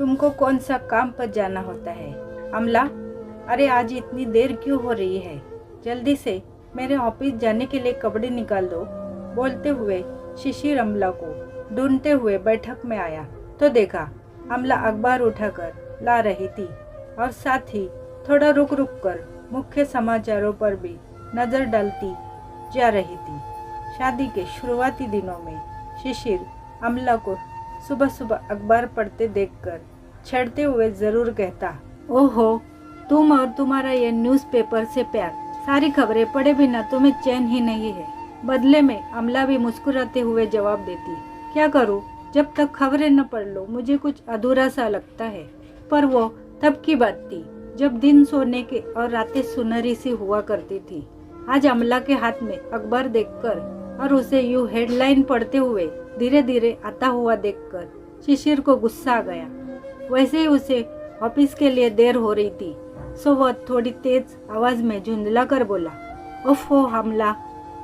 तुमको कौन सा काम पर जाना होता है? अमला, अरे आज इतनी देर क्यों हो रही है? जल्दी से मेरे ऑफिस जाने के लिए कपड़े निकाल दो। बोलते हुए शिशिर अमला को ढूंढते हुए बैठक में आया तो देखा अमला अखबार उठाकर ला रही थी और साथ ही थोड़ा रुक रुक कर मुख्य समाचारों पर भी नजर डालती जा रही थी। शादी के शुरुआती दिनों में शिशिर अमला को सुबह सुबह अखबार पढ़ते देखकर छेड़ते हुए जरूर कहता, ओहो, तुम और तुम्हारा ये न्यूज़पेपर से प्यार, सारी खबरें पढ़े बिना तुम्हें चैन ही नहीं है। बदले में अमला भी मुस्कुराते हुए जवाब देती, क्या करूं, जब तक खबरें न पढ़ लो मुझे कुछ अधूरा सा लगता है। पर वो तब की बात थी जब दिन सोने के और रातें सुनहरी सी हुआ करती थी। आज अमला के हाथ में अखबार देखकर और उसे यूं हेडलाइन पढ़ते हुए धीरे धीरे आता हुआ देखकर शिशिर को गुस्सा आ गया। वैसे ही उसे ऑफिस के लिए देर हो रही थी, सो वह थोड़ी तेज आवाज में झुंझला कर बोला, ओफो अमला,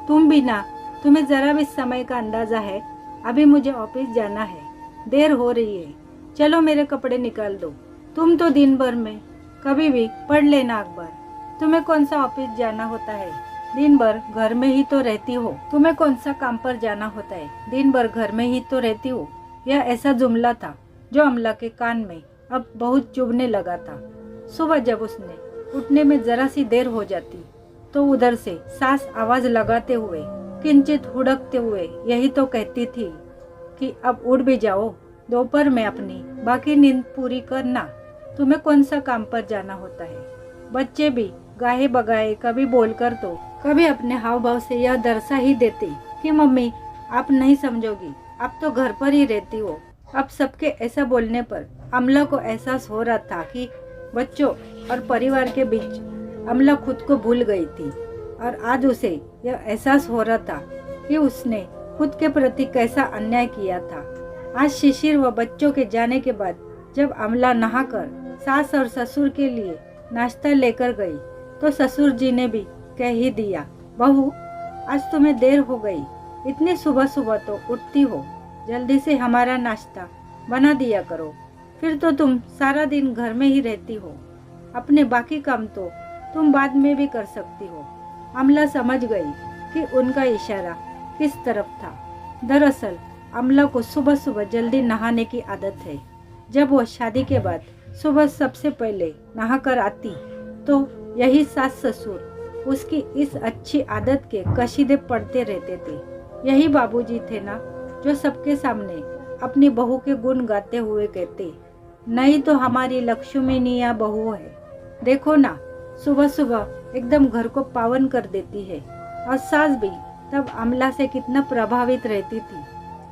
तुम भी ना, तुम्हें जरा भी समय का अंदाजा है? अभी मुझे ऑफिस जाना है, देर हो रही है, चलो मेरे कपड़े निकाल दो। तुम तो दिन भर में कभी भी पढ़ लेना अखबार, तुम्हें कौन सा ऑफिस जाना होता है? दिन भर घर में ही तो रहती हो। तुम्हें कौन सा काम पर जाना होता है? दिन भर घर में ही तो रहती हो। यह ऐसा जुमला था जो अमला के कान में अब बहुत चुभने लगा था। सुबह जब उसने उठने में जरा सी देर हो जाती तो उधर से सास आवाज लगाते हुए किंचित हुड़कते हुए यही तो कहती थी कि अब उठ भी जाओ, दोपहर में अपनी बाकी नींद पूरी करना। तुम्हें कौन सा काम पर जाना होता है? बच्चे भी गाहे बगाए कभी बोलकर तो कभी अपने हाव भाव से यह दर्शा ही देते कि मम्मी आप नहीं समझोगी, आप तो घर पर ही रहती हो। अब सबके ऐसा बोलने पर अमला को एहसास हो रहा था कि बच्चों और परिवार के बीच अमला खुद को भूल गई थी और आज उसे यह एहसास हो रहा था कि उसने खुद के प्रति कैसा अन्याय किया था। आज शिशिर व बच्चों के जाने के बाद जब अमला नहाकर सास और ससुर के लिए नाश्ता लेकर गई तो ससुर जी ने भी कह ही दिया, बहू आज तुम्हें देर हो गई, इतनी सुबह सुबह तो उठती हो, जल्दी से हमारा नाश्ता बना दिया करो, फिर तो तुम सारा दिन घर में ही रहती हो, अपने बाकी काम तो तुम बाद में भी कर सकती हो। अमला समझ गई कि उनका इशारा किस तरफ था। दरअसल अमला को सुबह सुबह जल्दी नहाने की आदत है। जब वह शादी के बाद सुबह सबसे पहले नहाकर आती तो यही सास ससुर उसकी इस अच्छी आदत के कशीदे पढ़ते रहते थे। यही बाबूजी थे ना जो सबके सामने अपनी बहू के गुण गाते हुए कहते, नहीं तो हमारी लक्ष्मीनिया बहू है, देखो ना सुबह सुबह एकदम घर को पावन कर देती है। और सास भी तब अमला से कितना प्रभावित रहती थी।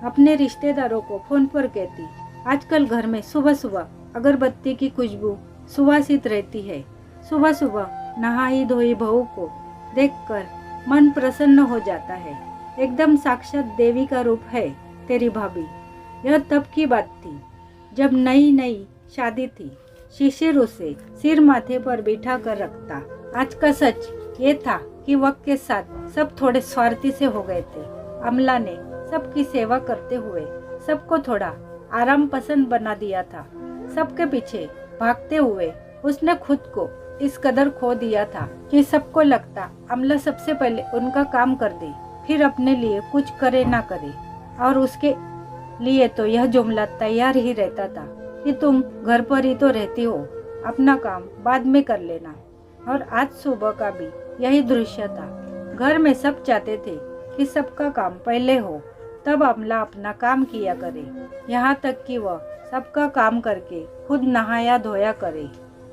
अपने रिश्तेदारों को फोन पर कहती, आजकल घर में सुबह सुबह अगरबत्ती की खुशबू सुवासित रहती है। सुबह सुबह नहाई धोई बहू को देखकर मन प्रसन्न हो जाता है, एकदम साक्षात देवी का रूप है तेरी भाभी। यह तब की बात थी जब नई नई शादी थी। शिशिर उसे सिर माथे पर बिठा कर रखता। आज का सच ये था कि वक्त के साथ सब थोड़े स्वार्थी से हो गए थे। अमला ने सबकी सेवा करते हुए सबको थोड़ा आराम पसंद बना दिया था। सबके पीछे भागते हुए उसने खुद को इस कदर खो दिया था कि सबको लगता अमला सबसे पहले उनका काम कर दे, फिर अपने लिए कुछ करे ना करे। और उसके लिए तो यह जुमला तैयार ही रहता था कि तुम घर पर ही तो रहती हो, अपना काम बाद में कर लेना। और आज सुबह का भी यही दृश्य था। घर में सब चाहते थे कि सबका काम पहले हो, तब अमला अपना काम किया करे, यहाँ तक कि वह सबका काम करके खुद नहाया धोया करे।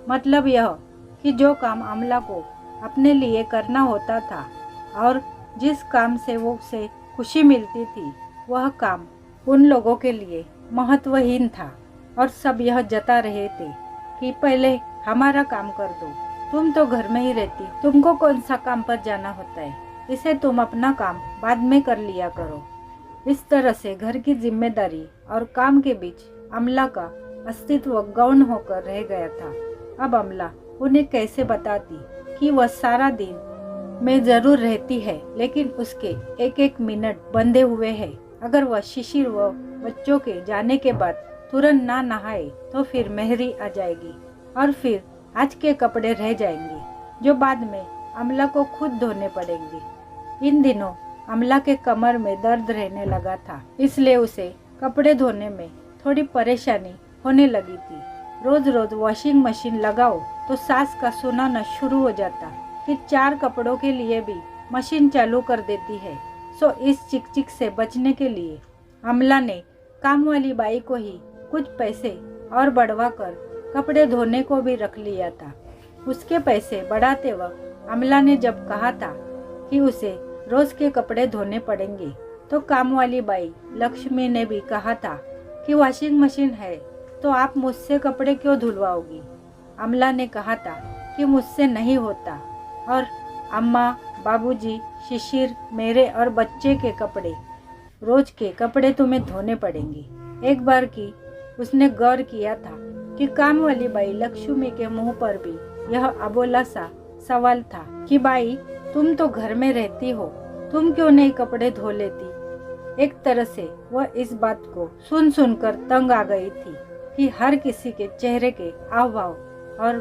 मतलब यह कि जो काम अमला को अपने लिए करना होता था और जिस काम से वो उसे खुशी मिलती थी, वह काम उन लोगों के लिए महत्वहीन था। और सब यह जता रहे थे कि पहले हमारा काम कर दो, तुम तो घर में ही रहती, तुमको कौन सा काम पर जाना होता है, इसे तुम अपना काम बाद में कर लिया करो। इस तरह से घर की जिम्मेदारी और काम के बीच अमला का अस्तित्व गौण होकर रह गया था। अब अमला उन्हें कैसे बताती कि वह सारा दिन में जरूर रहती है, लेकिन उसके एक एक मिनट बंधे हुए हैं। अगर वह शिशिर व बच्चों के जाने के बाद तुरंत ना नहाए तो फिर मेहरी आ जाएगी और फिर आज के कपड़े रह जाएंगे जो बाद में अमला को खुद धोने पड़ेंगे। इन दिनों अमला के कमर में दर्द रहने लगा था, इसलिए उसे कपड़े धोने में थोड़ी परेशानी होने लगी थी। रोज रोज वॉशिंग मशीन लगाओ तो सास का सुनाना शुरू हो जाता कि 4 कपड़ों के लिए भी मशीन चालू कर देती है। सो इस चिकचिक से बचने के लिए अमला ने काम वाली बाई को ही कुछ पैसे और बढ़वा कर कपड़े धोने को भी रख लिया था। उसके पैसे बढ़ाते वक्त अमला ने जब कहा था कि उसे रोज के कपड़े धोने पड़ेंगे तो काम वाली बाई लक्ष्मी ने भी कहा था कि वॉशिंग मशीन है तो आप मुझसे कपड़े क्यों धुलवाओगी। अमला ने कहा था कि मुझसे नहीं होता और अम्मा, बाबूजी, शिशिर, मेरे और बच्चे के कपड़े, रोज के कपड़े तुम्हें धोने पड़ेंगे। एक बार की उसने गौर किया था कि काम वाली बाई लक्ष्मी के मुंह पर भी यह अबोला सा सवाल था कि बाई तुम तो घर में रहती हो, तुम क्यों नहीं कपड़े धो लेती। एक तरह से वह इस बात को सुन सुनकर तंग आ गई थी कि हर किसी के चेहरे के हाव भाव और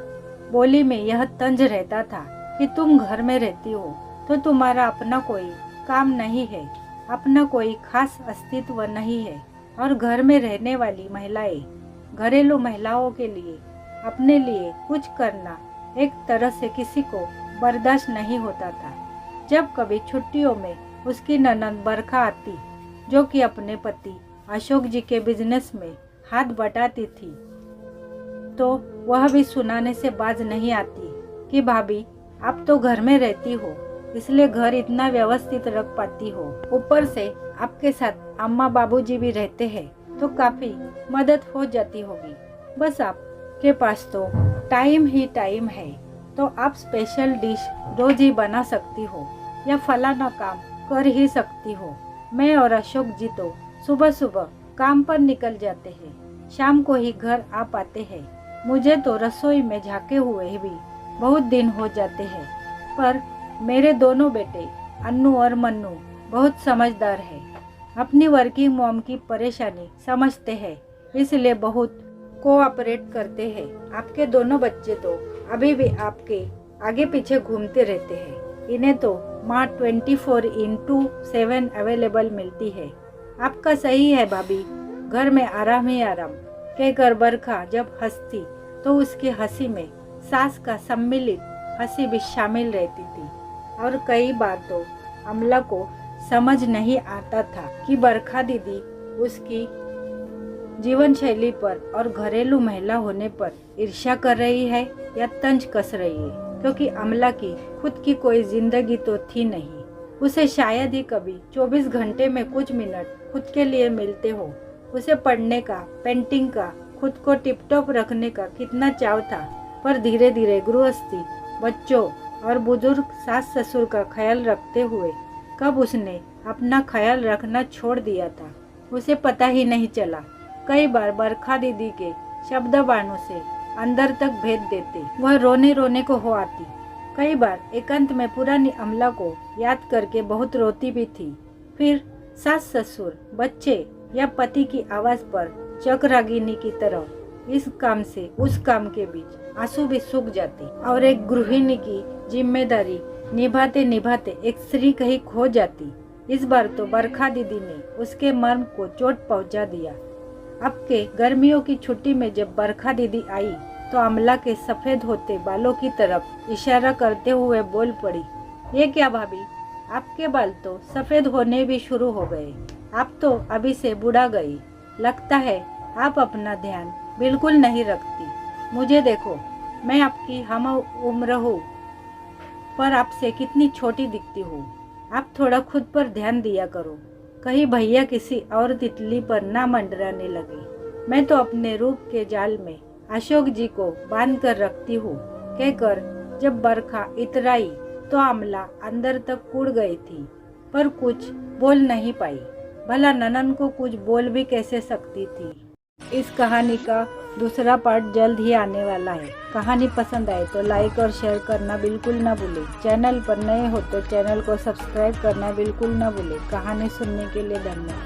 बोली में यह तंज रहता था कि तुम घर में रहती हो तो तुम्हारा अपना कोई काम नहीं है, अपना कोई खास अस्तित्व नहीं है और घर में रहने वाली महिलाएं, घरेलू महिलाओं के लिए अपने लिए कुछ करना एक तरह से किसी को बर्दाश्त नहीं होता था। जब कभी छुट्टियों में उसकी ननद बरखा आती जो कि अपने पति अशोक जी के बिजनेस में हाथ बटाती थी तो वह भी सुनाने से बाज नहीं आती कि भाभी आप तो घर में रहती हो इसलिए घर इतना व्यवस्थित रख पाती हो, ऊपर से आपके साथ अम्मा बाबूजी भी रहते हैं तो काफी मदद हो जाती होगी। बस आपके पास तो टाइम ही टाइम है तो आप स्पेशल डिश रोज ही बना सकती हो या फलाना काम कर ही सकती हो। मैं और अशोक जी तो सुबह सुबह काम पर निकल जाते हैं, शाम को ही घर आ पाते हैं। मुझे तो रसोई में झाके हुए भी बहुत दिन हो जाते हैं, पर मेरे दोनों बेटे अन्नू और मन्नू बहुत समझदार है, अपनी वर्किंग मॉम की परेशानी समझते हैं, इसलिए बहुत कोऑपरेट करते हैं। आपके दोनों बच्चे तो अभी भी आपके आगे पीछे घूमते रहते हैं, इन्हें तो माँ 24/7 अवेलेबल मिलती है। आपका सही है भाभी, घर में आराम ही आराम, कहकर बरखा जब हंसती तो उसकी हंसी में सास का सम्मिलित हंसी भी शामिल रहती थी और कई बार तो अमला को समझ नहीं आता था कि बरखा दीदी उसकी जीवन शैली पर और घरेलू महिला होने पर ईर्ष्या कर रही है या तंज कस रही है, क्योंकि अमला की खुद की कोई जिंदगी तो थी नहीं। उसे शायद ही कभी 24 घंटे में कुछ मिनट खुद के लिए मिलते हो। उसे पढ़ने का, पेंटिंग का, खुद को टिपटॉप रखने का कितना चाव था, पर धीरे धीरे गृहस्थी, बच्चों और बुजुर्ग सास ससुर का ख्याल रखते हुए कब उसने अपना ख्याल रखना छोड़ दिया था उसे पता ही नहीं चला। कई बार बरखा दीदी के शब्द बाणों से अंदर तक भेद देते, वह रोने रोने को हो आती। कई बार एकांत में पुरानी अमला को याद करके बहुत रोती भी थी। फिर सास ससुर, बच्चे या पति की आवाज पर चकरागिनी की तरह इस काम से उस काम के बीच आंसू भी सूख जाते और एक गृहिणी की जिम्मेदारी निभाते निभाते एक स्त्री कहीं खो जाती। इस बार तो बरखा दीदी ने उसके मर्म को चोट पहुंचा दिया। अब के गर्मियों की छुट्टी में जब बरखा दीदी आई तो अमला के सफेद होते बालों की तरफ इशारा करते हुए बोल पड़ी, ये क्या भाभी, आपके बाल तो सफेद होने भी शुरू हो गए, आप तो अभी से बुढ़ा गई, लगता है आप अपना ध्यान बिल्कुल नहीं रखती। मुझे देखो, मैं आपकी हम उम्र हूँ पर आपसे कितनी छोटी दिखती हूँ। आप थोड़ा खुद पर ध्यान दिया करो, कहीं भैया किसी और तितली पर ना मंडराने लगे। मैं तो अपने रूप के जाल में अशोक जी को बांध कर रखती हूँ, कहकर जब बरखा इतराई तो अमला अंदर तक कुड़ गई थी, पर कुछ बोल नहीं पाई। भला ननन को कुछ बोल भी कैसे सकती थी। इस कहानी का दूसरा पार्ट जल्द ही आने वाला है। कहानी पसंद आए तो लाइक और शेयर करना बिल्कुल ना भूलें। चैनल पर नए हो तो चैनल को सब्सक्राइब करना बिल्कुल ना भूलें। कहानी सुनने के लिए धन्यवाद।